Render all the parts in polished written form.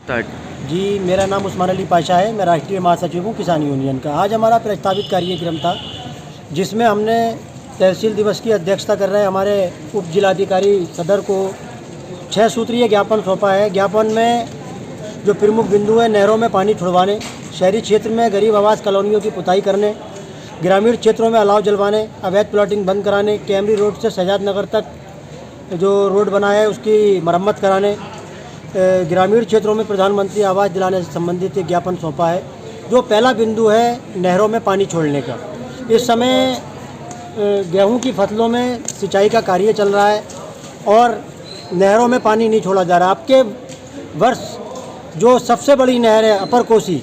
Start. जी, मेरा नाम उस्मान अली पाशा है। मैं राष्ट्रीय महासचिव हूँ किसान यूनियन का। आज हमारा प्रस्तावित कार्यक्रम था जिसमें हमने तहसील दिवस की अध्यक्षता कर रहे हमारे उप जिलाधिकारी सदर को 6 सूत्रीय ज्ञापन सौंपा है। ज्ञापन में जो प्रमुख बिंदु है, नहरों में पानी छुड़वाने, शहरी क्षेत्र में गरीब आवास कॉलोनियों की पुताई करने, ग्रामीण क्षेत्रों में अलाव जलवाने, अवैध प्लॉटिंग बंद कराने, कैमरी रोड से शहजाद नगर तक जो रोड बना है उसकी मरम्मत कराने, ग्रामीण क्षेत्रों में प्रधानमंत्री आवास दिलाने से संबंधित एक ज्ञापन सौंपा है। जो पहला बिंदु है नहरों में पानी छोड़ने का, इस समय गेहूं की फसलों में सिंचाई का कार्य चल रहा है और नहरों में पानी नहीं छोड़ा जा रहा। आपके वर्ष जो सबसे बड़ी नहर है अपर कोसी,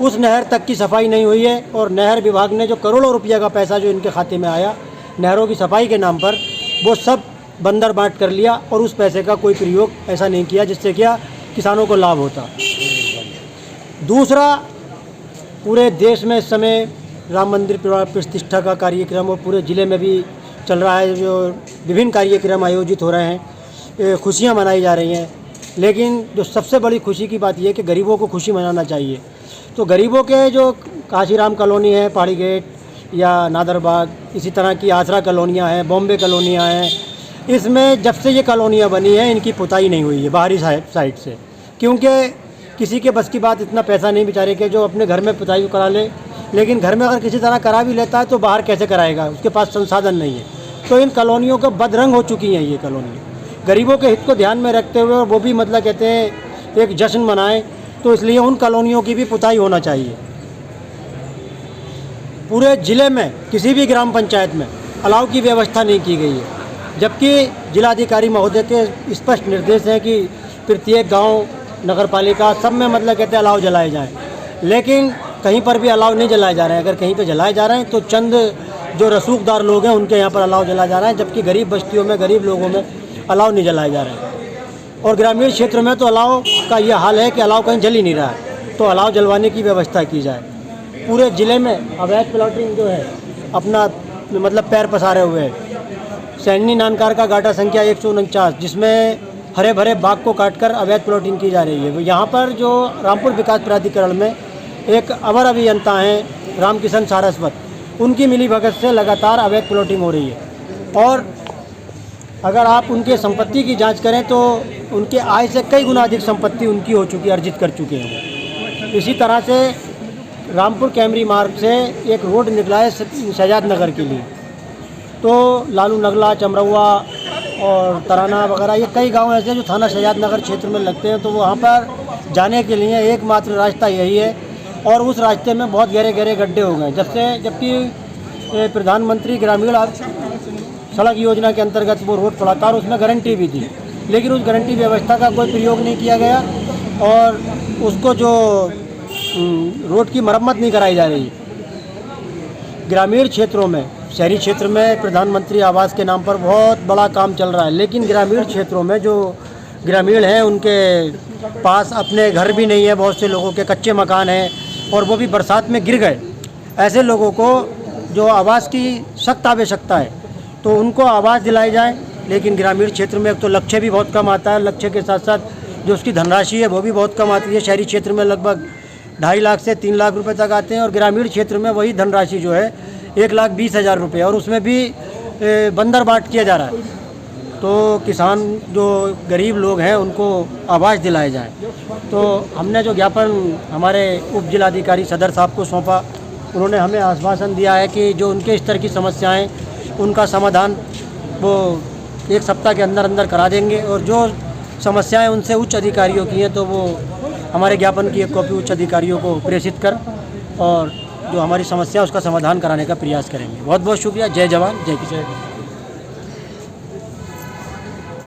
उस नहर तक की सफाई नहीं हुई है और नहर विभाग ने जो करोड़ों रुपये का पैसा जो इनके खाते में आया नहरों की सफाई के नाम पर, वो सब बंदर बांट कर लिया और उस पैसे का कोई प्रयोग ऐसा नहीं किया जिससे क्या किसानों को लाभ होता। दूसरा, पूरे देश में इस समय राम मंदिर प्रतिष्ठा का कार्यक्रम और पूरे ज़िले में भी चल रहा है, जो विभिन्न कार्यक्रम आयोजित हो रहे हैं, खुशियां मनाई जा रही हैं। लेकिन जो सबसे बड़ी खुशी की बात यह है कि गरीबों को खुशी मनाना चाहिए। तो गरीबों के जो काशीराम कॉलोनी है, पहाड़ी गेट या नादरबाग, इसी तरह की आसरा कॉलोनियाँ हैं, बॉम्बे कॉलोनियाँ हैं, इसमें जब से ये कॉलोनियाँ बनी हैं इनकी पुताई नहीं हुई है बाहरी साइड से, क्योंकि किसी के बस की बात इतना पैसा नहीं बेचारे के जो अपने घर में पुताई करा ले। लेकिन घर में अगर किसी तरह करा भी लेता है तो बाहर कैसे कराएगा, उसके पास संसाधन नहीं है। तो इन कॉलोनियों को बदरंग हो चुकी हैं ये कॉलोनियाँ। गरीबों के हित को ध्यान में रखते हुए और वो भी मतलब कहते हैं एक जश्न मनाएं, तो इसलिए उन कॉलोनियों की भी पुताई होना चाहिए। पूरे ज़िले में किसी भी ग्राम पंचायत में अलाव की व्यवस्था नहीं की गई है, जबकि जिलाधिकारी महोदय के स्पष्ट निर्देश हैं कि प्रत्येक गांव, नगर पालिका सब में मतलब कहते हैं अलाव जलाए जाएं। लेकिन कहीं पर भी अलाव नहीं जलाए जा रहे हैं। अगर कहीं पे जलाए जा रहे हैं तो चंद जो रसूखदार लोग हैं उनके यहाँ पर अलाव जलाया जा रहा है, जबकि गरीब बस्तियों में, गरीब लोगों में अलाव नहीं जलाए जा रहे हैं। और ग्रामीण क्षेत्र में तो अलाव का यह हाल है कि अलाव कहीं जल ही नहीं रहा है, तो अलाव जलवाने की व्यवस्था की जाए। पूरे ज़िले में अवैध प्लॉटिंग जो है अपना मतलब पैर पसारे हुए है। सैनी नानकार का गाटा संख्या 149, जिसमें हरे भरे बाग को काटकर अवैध प्लॉटिंग की जा रही है। यहाँ पर जो रामपुर विकास प्राधिकरण में एक अवर अभियंता हैं रामकिशन सारस्वत, उनकी मिलीभगत से लगातार अवैध प्लॉटिंग हो रही है। और अगर आप उनके संपत्ति की जांच करें तो उनके आय से कई गुना अधिक संपत्ति उनकी हो चुकी, अर्जित कर चुके हैं। इसी तरह से रामपुर कैमरी मार्ग से एक रोड निकला है शहजाद नगर के लिए, तो लालू नगला, चमरौआ और तराना वगैरह ये कई गांव ऐसे जो थाना शहजाद नगर क्षेत्र में लगते हैं, तो वहाँ पर जाने के लिए एकमात्र रास्ता यही है और उस रास्ते में बहुत गहरे गहरे गड्ढे हो गए। जबकि प्रधानमंत्री ग्रामीण सड़क योजना के अंतर्गत वो रोड पड़ा था और उसमें गारंटी भी थी, लेकिन उस गारंटी व्यवस्था का कोई प्रयोग नहीं किया गया और उसको जो रोड की मरम्मत नहीं कराई जा रही। ग्रामीण क्षेत्रों में, शहरी क्षेत्र में प्रधानमंत्री आवास के नाम पर बहुत बड़ा काम चल रहा है, लेकिन ग्रामीण क्षेत्रों में जो ग्रामीण हैं उनके पास अपने घर भी नहीं है, बहुत से लोगों के कच्चे मकान हैं और वो भी बरसात में गिर गए। ऐसे लोगों को जो आवास की सख्त आवश्यकता है तो उनको आवास दिलाई जाए। लेकिन ग्रामीण क्षेत्र में तो लक्ष्य भी बहुत कम आता है, लक्ष्य के साथ साथ जो उसकी धनराशि है वो भी बहुत कम आती है। शहरी क्षेत्र में लगभग 2.5 लाख से 3 लाख रुपए तक आते हैं और ग्रामीण क्षेत्र में वही धनराशि जो है 1,20,000 रुपये, और उसमें भी बंदर बांट किया जा रहा है। तो किसान जो गरीब लोग हैं उनको आवास दिलाए जाए। तो हमने जो ज्ञापन हमारे उप जिलाधिकारी सदर साहब को सौंपा, उन्होंने हमें आश्वासन दिया है कि जो उनके स्तर की समस्याएं उनका समाधान वो 1 सप्ताह के अंदर अंदर करा देंगे, और जो समस्याएं उनसे उच्च अधिकारियों की हैं तो वो हमारे ज्ञापन की एक कॉपी उच्च अधिकारियों को प्रेषित कर और जो हमारी समस्या उसका समाधान कराने का प्रयास करेंगे। बहुत बहुत शुक्रिया। जय जवान, जय किसान।